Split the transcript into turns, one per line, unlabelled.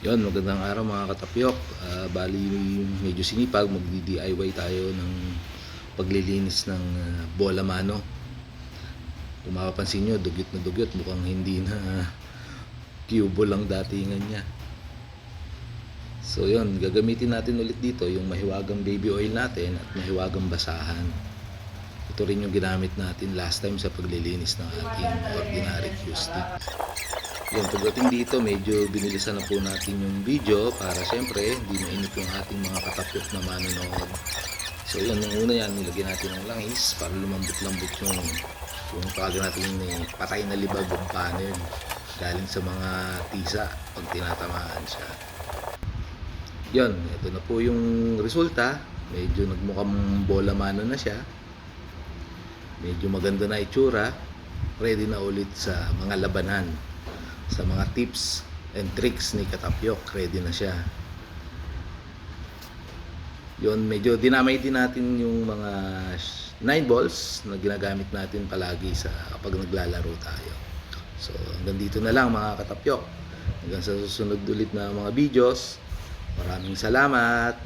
Yon, magandang araw mga katapyok. Bali, medyo sinipag, magdi-DIY tayo ng paglilinis ng bola mano. Kung mapapansin nyo, dugyot na dugyot, mukhang hindi na cubo lang datingan niya. So yon, gagamitin natin ulit dito yung mahiwagang baby oil natin at mahiwagang basahan. Ito rin yung ginamit natin last time sa paglilinis ng ating ordinary Q-stick. Yan, pagdating dito, medyo binilisan na po natin yung video para syempre hindi mainit yung ating mga katapyok na manonood. So yun, yung una yan, nilagyan natin ng langis para lumambot-lambot yung tawag natin patay na libag yung panel galing sa mga tisa pag tinatamaan siya. Yun, ito na po yung resulta. Medyo nagmukhang bola mano na siya. Medyo maganda na itsura. Ready na ulit sa mga labanan. Sa mga tips and tricks ni Katapyok, ready na siya. Yun, medyo dinamay din natin yung mga 9 balls na ginagamit natin palagi sa kapag naglalaro tayo. So hanggang dito na lang mga Katapyok. Hanggang sa susunod ulit na mga videos. Maraming salamat.